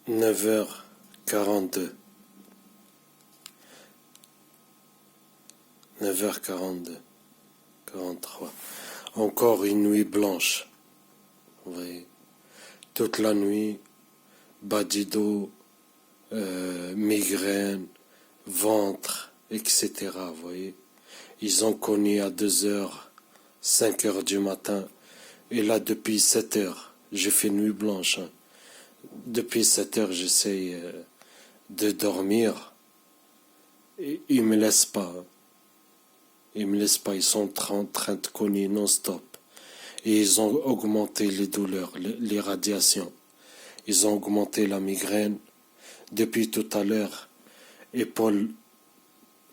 9h42. 9h42. 43. Encore une nuit blanche. Vous voyez. Toute la nuit, badido, migraine, ventre, etc. Vous voyez. Ils ont connu à 2h, 5h du matin. Et là, depuis 7h, j'ai fait nuit blanche. Depuis 7h, j'essaye de dormir. Et ils me laissent pas. Ils me laissent pas. Ils sont en train de cogner non-stop. Et ils ont augmenté les douleurs, les radiations. Ils ont augmenté la migraine. Depuis tout à l'heure, épaule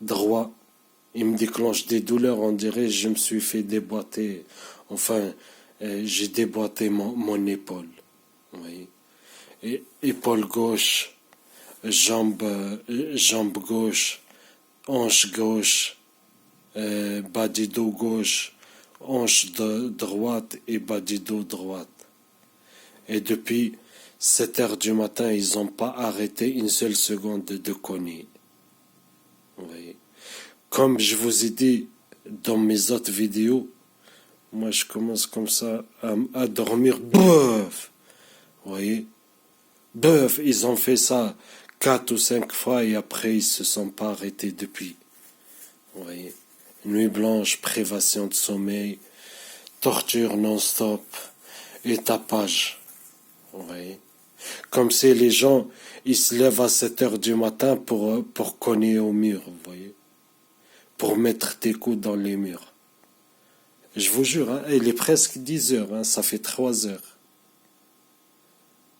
droit, il me déclenche des douleurs. On dirait que je me suis fait déboîter. Enfin, j'ai déboîté mon épaule. Vous voyez. Et épaule gauche, jambe gauche, hanche gauche, bas du dos gauche, hanche droite et bas du dos droite. Et depuis 7h du matin, ils n'ont pas arrêté une seule seconde de cogner. Vous voyez. Comme je vous ai dit dans mes autres vidéos, moi je commence comme ça à dormir. Bouf! Vous voyez. Bouf! Ils ont fait ça 4 ou 5 fois et après ils se sont pas arrêtés depuis. Vous voyez. Nuit blanche, privation de sommeil, torture non-stop et tapage. Vous voyez. Comme si les gens, ils se lèvent à 7h du matin pour cogner au mur, vous voyez. Pour mettre des coups dans les murs. Je vous jure, hein, il est presque 10h, hein, ça fait 3 heures.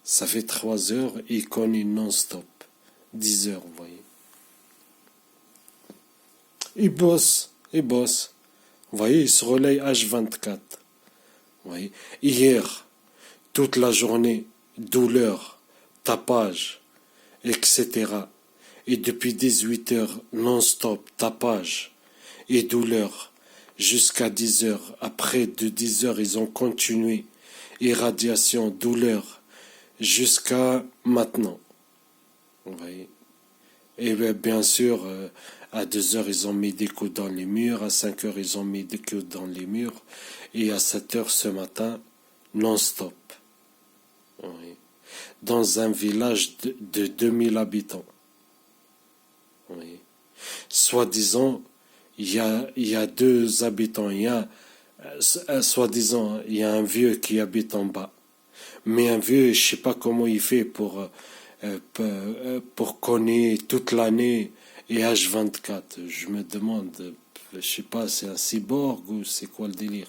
Ça fait 3 heures et ils cognent non-stop. 10 heures, vous voyez. Ils bossent. Vous voyez, ils se relayent H24. Vous voyez. Hier, toute la journée, douleur, tapage, etc. Et depuis 18 heures, non-stop, tapage et douleur, jusqu'à 10 heures. Après, de 10 heures, ils ont continué. Irradiation, douleur, jusqu'à maintenant. Vous voyez. Et bien sûr, à 2 heures, ils ont mis des coups dans les murs. À 5 heures, ils ont mis des coups dans les murs. Et à 7 heures ce matin, non-stop. Oui. Dans un village de 2000 habitants. Oui. Soi-disant, il y a 2 habitants. Soi-disant, il y a un vieux qui habite en bas. Mais un vieux, je sais pas comment il fait pour connaître toute l'année et H24. Je me demande, je sais pas, c'est un cyborg ou c'est quoi le délire.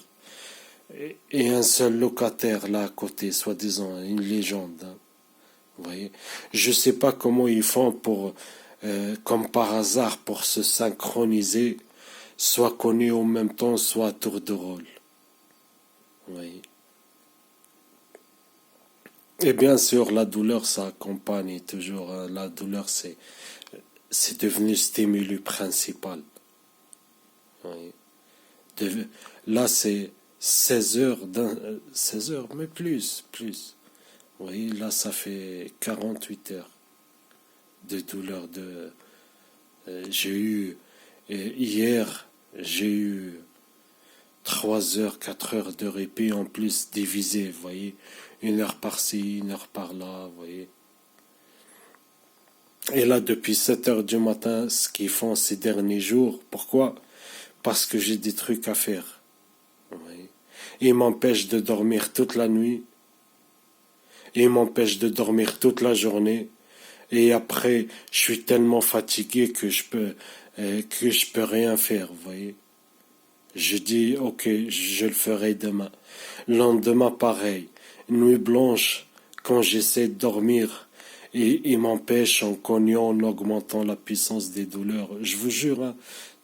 Et un seul locataire là à côté, soi-disant, une légende. Hein. Vous voyez. Je sais pas comment ils font pour, comme par hasard, pour se synchroniser, soit connus en même temps, soit à tour de rôle. Vous voyez. Et bien sûr, la douleur, ça accompagne toujours. Hein. La douleur, c'est devenu le stimulus principal. Oui. Là, c'est 16 heures, 16 heures, mais plus. Oui, là, ça fait 48 heures de douleur. J'ai eu, hier, j'ai eu 3 heures, 4 heures de répit en plus divisé, vous voyez. 1 heure par-ci, 1 heure par-là, vous voyez. Et là, depuis 7 heures du matin, ce qu'ils font ces derniers jours, pourquoi? Parce que j'ai des trucs à faire. Vous voyez. Ils m'empêchent de dormir toute la nuit. Ils m'empêchent de dormir toute la journée. Et après, je suis tellement fatigué que je peux rien faire, vous voyez. Je dis, ok, je le ferai demain. Le lendemain, pareil. Nuit blanche, quand j'essaie de dormir, et il m'empêche en cognant, en augmentant la puissance des douleurs. Je vous jure, hein,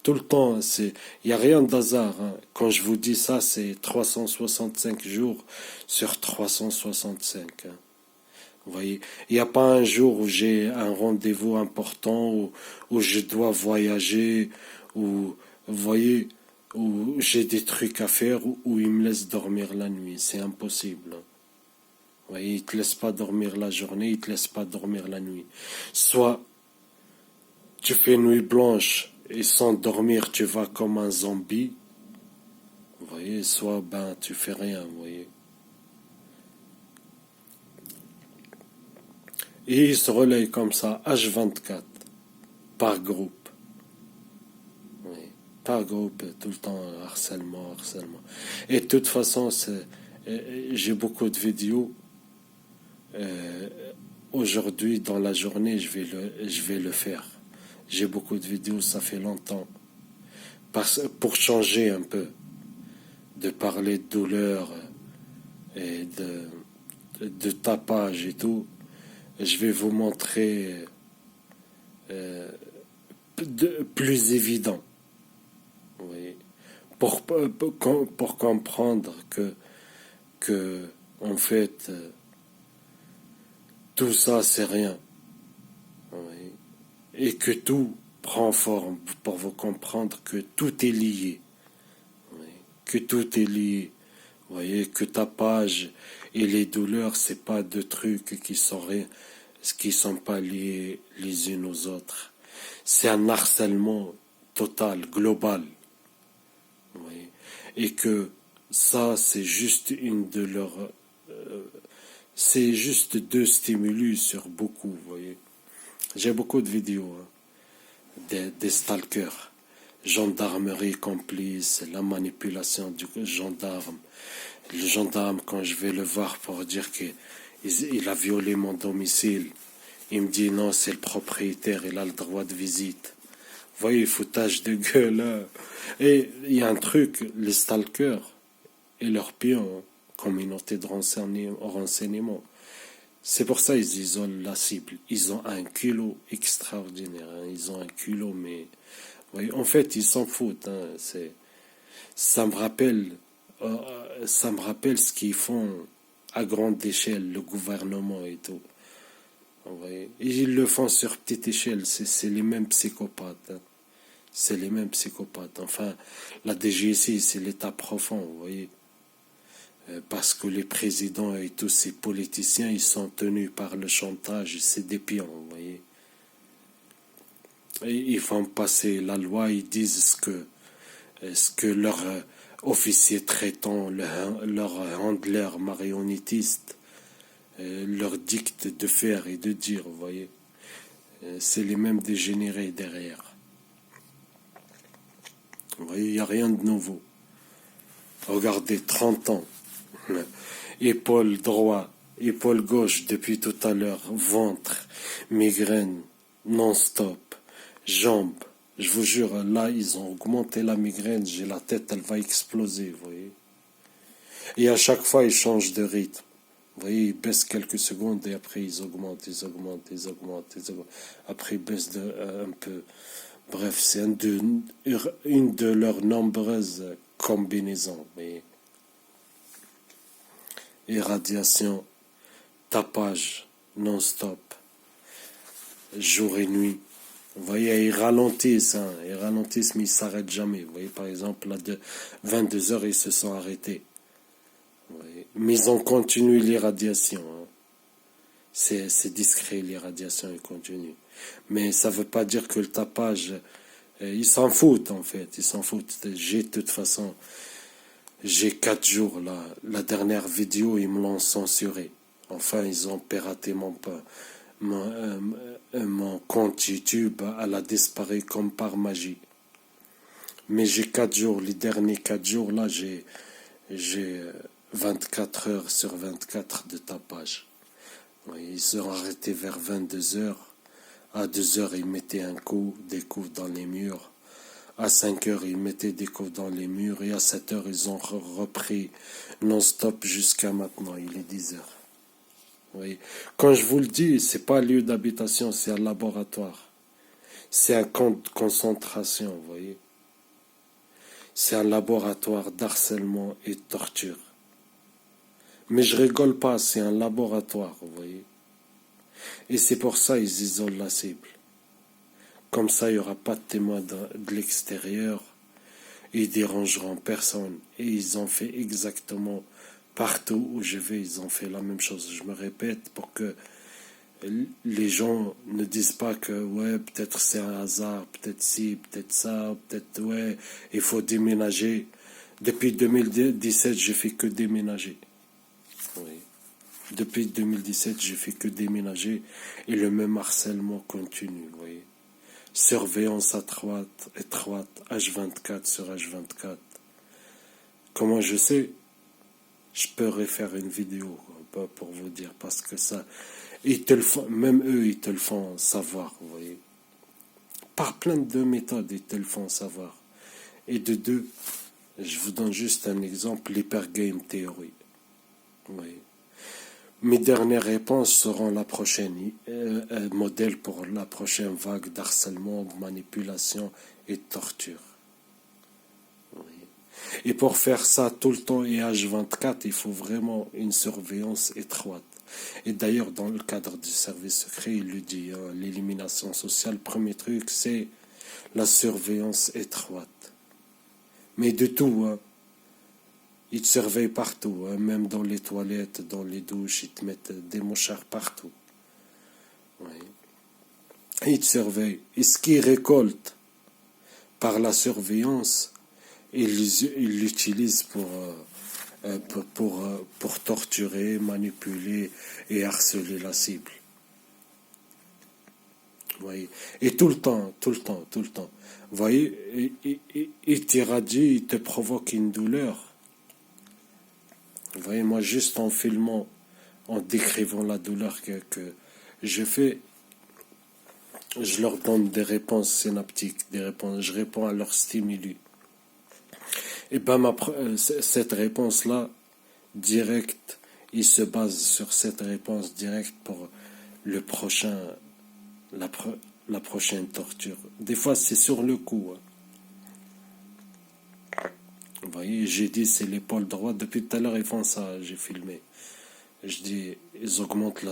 tout le temps, il n'y a rien d'hasard. Hein. Quand je vous dis ça, c'est 365 jours sur 365. Hein. Vous voyez, il n'y a pas un jour où j'ai un rendez-vous important, où je dois voyager, où, vous voyez, où j'ai des trucs à faire, où il me laisse dormir la nuit. C'est impossible. voyez, ils te laissent pas dormir la journée, ils te laissent pas dormir la nuit. Soit tu fais nuit blanche et sans dormir, tu vas comme un zombie. Vous voyez, soit ben tu fais rien, vous voyez. Et ils se relayent comme ça, H24, par groupe. Oui, par groupe, tout le temps, harcèlement, harcèlement. Et de toute façon, j'ai beaucoup de vidéos. Euh, Aujourd'hui, dans la journée, je vais le faire. J'ai beaucoup de vidéos, ça fait longtemps. Pour changer un peu, de parler de douleur et de tapage et tout, je vais vous montrer plus évident. Oui. Pour comprendre que en fait, tout ça, c'est rien. Oui. Et que tout prend forme pour vous comprendre que tout est lié. Oui. Que tout est lié. Vous voyez, que tapage et les douleurs, c'est pas deux trucs qui sont pas liés les unes aux autres. C'est un harcèlement total, global. Oui. Et que ça, c'est juste c'est juste deux stimulus sur beaucoup, vous voyez. J'ai beaucoup de vidéos, hein, des stalkers, gendarmerie complice, la manipulation du gendarme. Le gendarme, quand je vais le voir pour dire qu'il a violé mon domicile, il me dit non, c'est le propriétaire, il a le droit de visite. Vous voyez, foutage de gueule, hein. Et il y a un truc, les stalkers et leurs pions, communauté de renseignement. C'est pour ça qu'ils isolent la cible. Ils ont un culot extraordinaire. Hein. Ils ont un culot, mais oui, en fait, ils s'en foutent. Hein. Ça me rappelle, ça me rappelle ce qu'ils font à grande échelle, le gouvernement et tout. Vous voyez. Et ils le font sur petite échelle. C'est les mêmes psychopathes. Hein. C'est les mêmes psychopathes. Enfin, la DGSI, c'est l'État profond, vous voyez. Parce que les présidents et tous ces politiciens, ils sont tenus par le chantage, c'est des pions, vous voyez. Et ils font passer la loi, ils disent ce que leurs officiers traitants, leurs handlers marionnettistes, leur dictent de faire et de dire, vous voyez. C'est les mêmes dégénérés derrière. Vous voyez, il n'y a rien de nouveau. Regardez, 30 ans. Épaule droit, épaule gauche depuis tout à l'heure, ventre, migraine, non-stop, jambes. Je vous jure, là, ils ont augmenté la migraine, j'ai la tête, elle va exploser, vous voyez. Et à chaque fois, ils changent de rythme. Vous voyez, ils baissent quelques secondes et après, ils augmentent, ils augmentent, ils augmentent, ils augmentent. Après, ils baissent un peu. Bref, c'est une de leurs nombreuses combinaisons, vous voyez. Irradiation, tapage, non-stop, jour et nuit. Vous voyez, ils ralentissent, mais ils ne s'arrêtent jamais. Vous voyez, par exemple, à 22 heures, ils se sont arrêtés. Vous voyez. Mais ils ont continué l'irradiation. Hein. C'est discret, l'irradiation est continue. Mais ça ne veut pas dire que le tapage, ils s'en foutent, en fait. Ils s'en foutent. De toute façon, j'ai 4 jours là. La dernière vidéo, ils me l'ont censuré. Enfin, ils ont piraté mon compte YouTube. Elle a disparu comme par magie. Mais j'ai 4 jours. Les derniers 4 jours là, j'ai 24 heures sur 24 de tapage. Oui, ils se sont arrêtés vers 22 heures. À 2 heures, ils mettaient des coups dans les murs. À 5 heures, ils mettaient des coups dans les murs. Et à 7 heures, ils ont repris non-stop jusqu'à maintenant. Il est 10 heures. Oui. Quand je vous le dis, c'est pas un lieu d'habitation, c'est un laboratoire. C'est un camp de concentration, vous voyez. C'est un laboratoire d'harcèlement et de torture. Mais je rigole pas, c'est un laboratoire, vous voyez. Et c'est pour ça qu'ils isolent la cible. Comme ça, il n'y aura pas de témoins de l'extérieur. Ils dérangeront personne. Et ils ont fait exactement Partout où je vais, ils ont fait la même chose. Je me répète pour que les gens ne disent pas que ouais, peut-être c'est un hasard, peut-être ci, peut-être ça, peut-être ouais, il faut déménager. Depuis 2017, je fais que déménager. Oui. Depuis 2017, je fais que déménager et le même harcèlement continue, vous voyez. Surveillance étroite, H24 sur H24. Comment je sais? Je peux refaire une vidéo pas pour vous dire parce que ça, ils te le font, même eux, ils te le font savoir, vous voyez. Par plein de méthodes, ils te le font savoir. Et de deux, je vous donne juste un exemple, l'hypergame théorie. Vous voyez. Mes dernières réponses seront la prochaine modèle pour la prochaine vague d'harcèlement, de manipulation et de torture. Oui. Et pour faire ça tout le temps et H24, il faut vraiment une surveillance étroite. Et d'ailleurs, dans le cadre du service secret, il le dit, hein, l'élimination sociale, premier truc, c'est la surveillance étroite. Mais de tout, hein. Ils te surveillent partout, hein, même dans les toilettes, dans les douches, ils te mettent des mouchards partout. Oui. Ils te surveillent. Et ce qu'ils récoltent par la surveillance, ils l'utilisent pour torturer, manipuler et harceler la cible. Vous voyez. Et tout le temps. Vous voyez, il t'irradie, il te provoque une douleur. Vous voyez, moi, juste en filmant, en décrivant la douleur que je fais, je leur donne des réponses synaptiques, je réponds à leurs stimuli. Et ben, cette réponse-là, directe, il se base sur cette réponse directe pour le prochain, la prochaine torture. Des fois, c'est sur le coup. Hein. Vous voyez, j'ai dit c'est l'épaule droite. Depuis tout à l'heure, ils font ça, j'ai filmé. Je dis, ils augmentent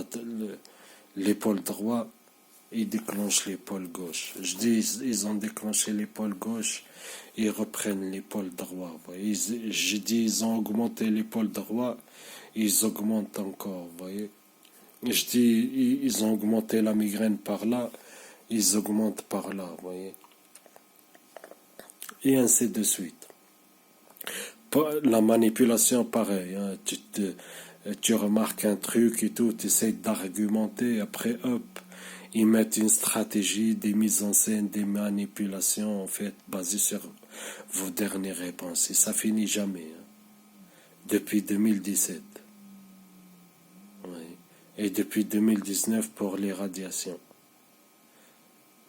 l'épaule droite et ils déclenchent l'épaule gauche. Je dis, ils ont déclenché l'épaule gauche et ils reprennent l'épaule droite. Vous voyez, j'ai dit, ils ont augmenté l'épaule droite et ils augmentent encore. Vous voyez. Je dis, ils ont augmenté la migraine par là, ils augmentent par là. Vous voyez. Et ainsi de suite. La manipulation, pareil. Hein, tu remarques un truc et tout, tu essaies d'argumenter, après, hop, ils mettent une stratégie, des mises en scène, des manipulations, en fait, basées sur vos dernières réponses. Et ça finit jamais. Hein, depuis 2017. Oui. Et depuis 2019 pour les radiations.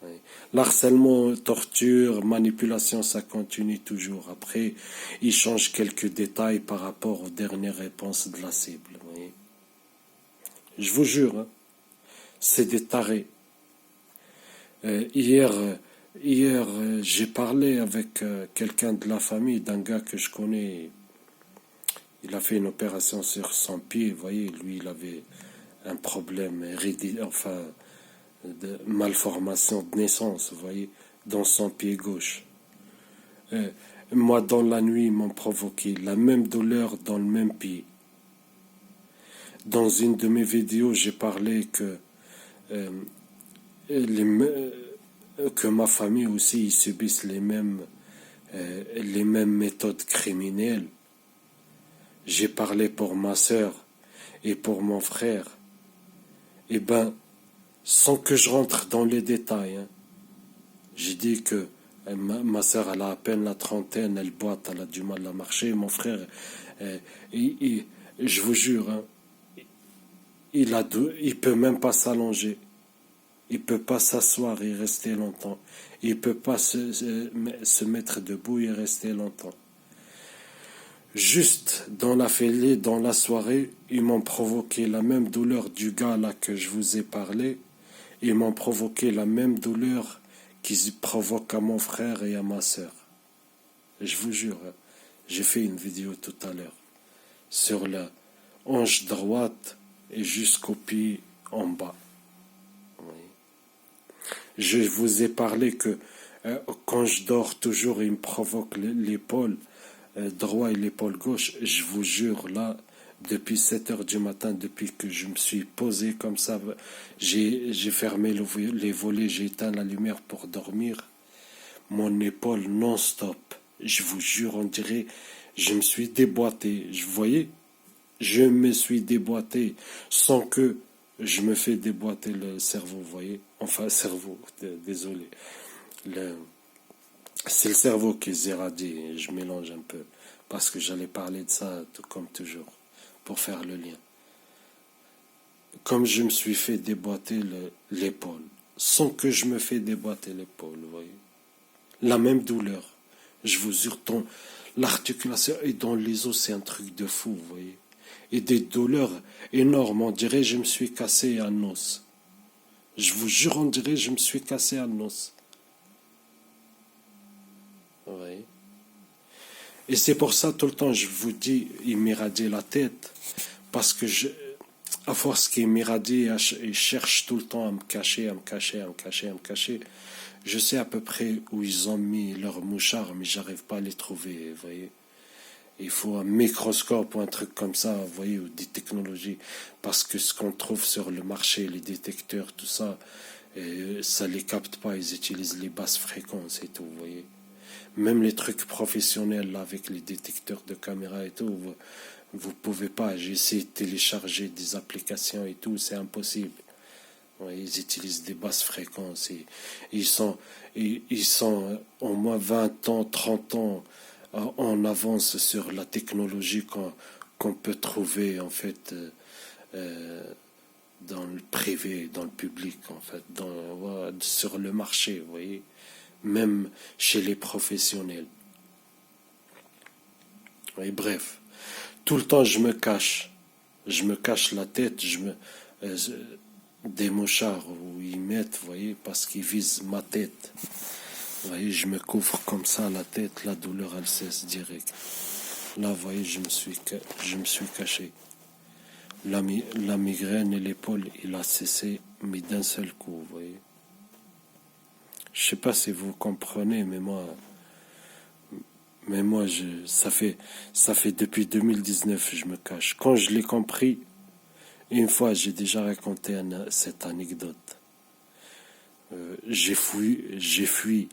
Oui. L'harcèlement, torture, manipulation, ça continue toujours. Après, il change quelques détails par rapport aux dernières réponses de la cible. Oui. Je vous jure, hein, c'est des tarés. Hier, j'ai parlé avec quelqu'un de la famille, d'un gars que je connais. Il a fait une opération sur son pied. Vous voyez, lui, il avait un problème de malformation de naissance, vous voyez, dans son pied gauche. Moi, dans la nuit, ils m'ont provoqué la même douleur dans le même pied. Dans une de mes vidéos, j'ai parlé que ma famille aussi, ils subissent les mêmes méthodes criminelles. J'ai parlé pour ma sœur et pour mon frère. Eh ben, sans que je rentre dans les détails, hein, j'ai dit que ma sœur, elle a à peine la trentaine, elle boite, elle a du mal à marcher. Mon frère, je vous jure, hein, il peut même pas s'allonger. Il peut pas s'asseoir et rester longtemps. Il peut pas se mettre debout et rester longtemps. Juste dans la fêlée, dans la soirée, ils m'ont provoqué la même douleur du gars là que je vous ai parlé. Ils m'ont provoqué la même douleur qu'ils provoquent à mon frère et à ma sœur. Je vous jure, hein, j'ai fait une vidéo tout à l'heure sur la hanche droite et jusqu'au pied en bas. Oui. Je vous ai parlé que quand je dors toujours, il me provoque l'épaule droit et l'épaule gauche. Je vous jure, là, Depuis 7 heures du matin, depuis que je me suis posé comme ça, j'ai fermé les volets, j'ai éteint la lumière pour dormir. Mon épaule non-stop. Je vous jure, on dirait, je me suis déboîté. Vous voyez? Je me suis déboîté sans que je me fais déboîter le cerveau, vous voyez? Enfin, cerveau, désolé. Le, c'est le cerveau qui est irradié, je mélange un peu. Parce que j'allais parler de ça, comme toujours, pour faire le lien. Comme je me suis fait déboîter l'épaule, sans que je me fais déboîter l'épaule, vous voyez? La même douleur. Je vous jure, l'articulation et dans les os, c'est un truc de fou, vous voyez. Et des douleurs énormes, on dirait je me suis cassé un os. Je vous jure, on dirait je me suis cassé un os. Vous voyez. Et c'est pour ça, tout le temps, je vous dis, il m'irradie la tête. Parce que à force qu'il m'irradie, il cherche tout le temps à me cacher, à me cacher, à me cacher, à me cacher. Je sais à peu près où ils ont mis leurs mouchards, mais j'arrive pas à les trouver, vous voyez. Il faut un microscope ou un truc comme ça, vous voyez, ou des technologies. Parce que ce qu'on trouve sur le marché, les détecteurs, tout ça, ça les capte pas, ils utilisent les basses fréquences et tout, vous voyez. Même les trucs professionnels, là, avec les détecteurs de caméra et tout, vous pouvez pas. J'ai essayé de télécharger des applications et tout, c'est impossible. Ouais, ils utilisent des basses fréquences et ils sont au moins 20 ans, 30 ans en avance sur la technologie qu'on peut trouver en fait dans le privé, dans le public en fait, sur le marché, vous voyez, même chez les professionnels. Et bref, tout le temps je me cache la tête, euh, des mouchards où ils mettent, vous voyez, parce qu'ils visent ma tête. Vous voyez, je me couvre comme ça la tête, la douleur elle cesse direct. Là, vous voyez, je me suis caché. La migraine et l'épaule, il a cessé, mais d'un seul coup, vous voyez. Je sais pas si vous comprenez, mais moi, ça fait depuis 2019 je me cache. Quand je l'ai compris, une fois, j'ai déjà raconté cette anecdote. J'ai fui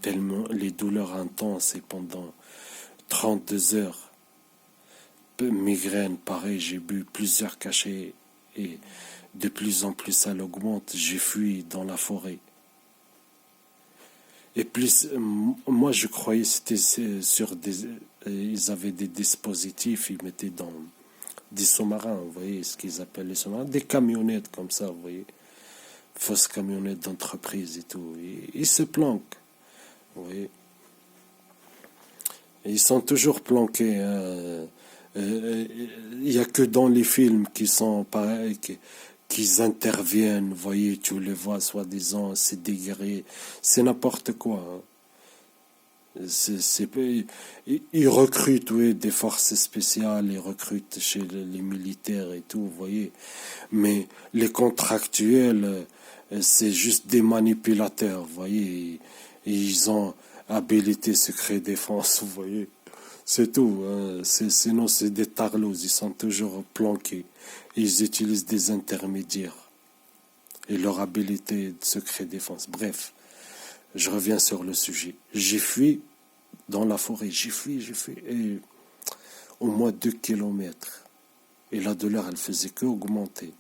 tellement les douleurs intenses et pendant 32 heures. Migraine, pareil, j'ai bu plusieurs cachets et de plus en plus ça l'augmente. J'ai fui dans la forêt. Et plus, moi je croyais que c'était sur des. Ils avaient des dispositifs, ils mettaient dans des sous-marins, vous voyez ce qu'ils appellent les sous-marins, des camionnettes comme ça, vous voyez, fausses camionnettes d'entreprise et tout. Ils se planquent, vous voyez. Ils sont toujours planqués. Hein. Il n'y a que dans les films qui sont pareils, qu'ils interviennent, vous voyez, tu les vois, soi-disant, c'est des guerriers, c'est n'importe quoi. Hein. Ils recrutent, oui, des forces spéciales, ils recrutent chez les militaires et tout, vous voyez. Mais les contractuels, c'est juste des manipulateurs, vous voyez. Ils ont habilité secret défense, vous voyez. C'est tout. Hein. Sinon, c'est des tarlots. Ils sont toujours planqués. Ils utilisent des intermédiaires. Et leur habilité de secret défense. Bref, je reviens sur le sujet. J'ai fui dans la forêt. J'ai fui. Et au moins 2 kilomètres. Et la douleur, elle faisait que augmenter.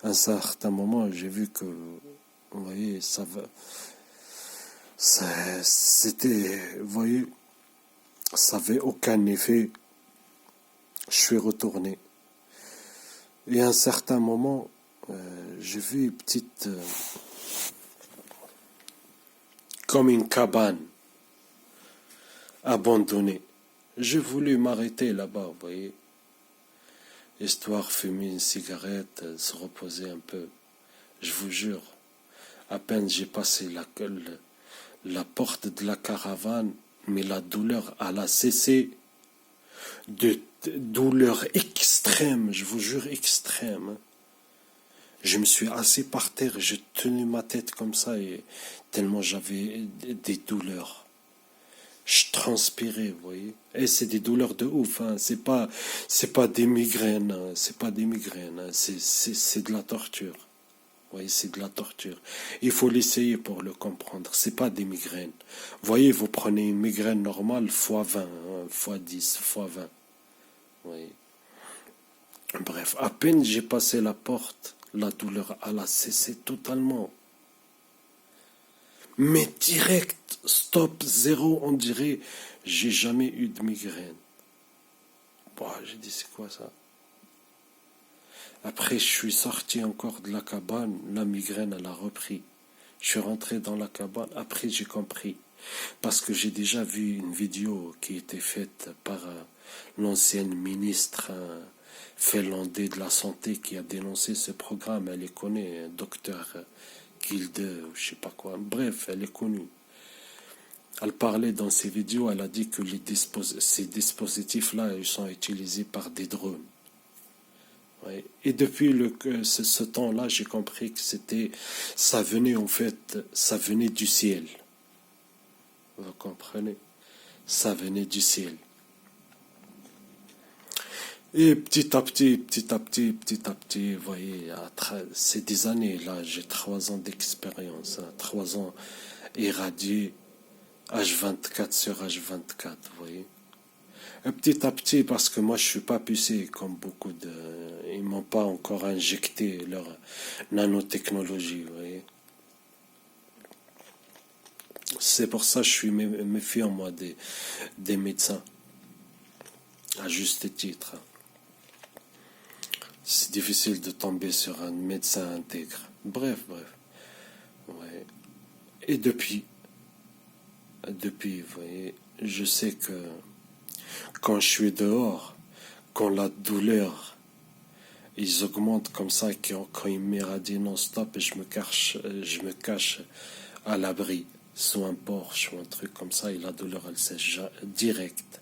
À un certain moment, j'ai vu que, vous voyez, c'était, vous voyez, ça n'avait aucun effet. Je suis retourné. Et à un certain moment, j'ai vu une petite... comme une cabane abandonnée. J'ai voulu m'arrêter là-bas, vous voyez. Histoire fumer une cigarette, se reposer un peu. Je vous jure, à peine j'ai passé la porte de la caravane, mais la douleur, elle a cessé. De douleur extrême, je vous jure extrême. Je me suis assis par terre, j'ai tenu ma tête comme ça, et tellement j'avais des douleurs. Je transpirais, vous voyez. Et c'est des douleurs de ouf, hein. C'est pas des migraines, hein. C'est pas des migraines, hein. C'est de la torture. Vous voyez, c'est de la torture. Il faut l'essayer pour le comprendre. C'est pas des migraines. Vous voyez, vous prenez une migraine normale fois 20, hein, fois 10, fois 20. Vous voyez. Bref, à peine j'ai passé la porte, la douleur elle a cessé totalement. Mais direct, stop, zéro, on dirait, j'ai jamais eu de migraine. Bah, j'ai dit, c'est quoi ça? Après, je suis sorti encore de la cabane, la migraine, elle a repris. Je suis rentré dans la cabane, après j'ai compris. Parce que j'ai déjà vu une vidéo qui était faite par l'ancienne ministre finlandais de la santé qui a dénoncé ce programme. Elle est connue, docteur Gilde, je sais pas quoi. Bref, elle est connue. Elle parlait dans ses vidéos, elle a dit que ces dispositifs-là, ils sont utilisés par des drones. Ouais. Et depuis ce temps-là, j'ai compris que ça venait en fait, ça venait du ciel. Vous comprenez? Ça venait du ciel. Et petit à petit, petit à petit, petit à petit, vous voyez, c'est des années là, j'ai 3 ans d'expérience, hein, 3 ans irradié, H24 sur H24, vous voyez. Et petit à petit, parce que moi je suis pas pucé comme beaucoup de... Ils m'ont pas encore injecté leur nanotechnologie, vous voyez. C'est pour ça que je suis méfiant, moi, des médecins, à juste titre. C'est difficile de tomber sur un médecin intègre. Bref. Ouais. Et depuis, vous voyez, je sais que quand je suis dehors, quand la douleur, ils augmentent comme ça, quand ils m'irradient non-stop, et je me cache à l'abri, sous un porche ou un truc comme ça, et la douleur, elle sèche direct.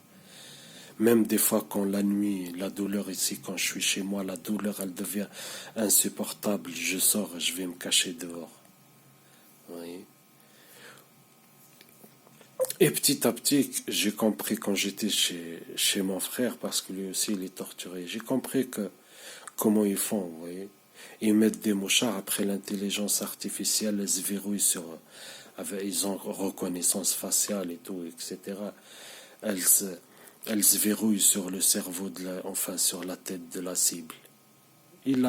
Même des fois, quand la nuit, la douleur ici, quand je suis chez moi, la douleur, elle devient insupportable. Je sors, je vais me cacher dehors. Oui. Et petit à petit, j'ai compris quand j'étais chez mon frère, parce que lui aussi, il est torturé. J'ai compris comment ils font, vous voyez. Ils mettent des mouchards, après l'intelligence artificielle, elle se verrouille ils ont reconnaissance faciale et tout, etc. Elle se verrouille sur le cerveau, enfin sur la tête de la cible. Il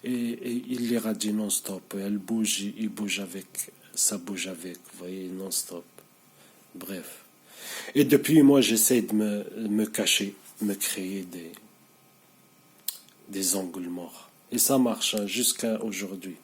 l'irradie non-stop. Elle bouge, il bouge avec, ça bouge avec, vous voyez, non-stop. Bref. Et depuis, moi, j'essaie de me cacher, me créer des angles morts. Et ça marche, hein, jusqu'à aujourd'hui.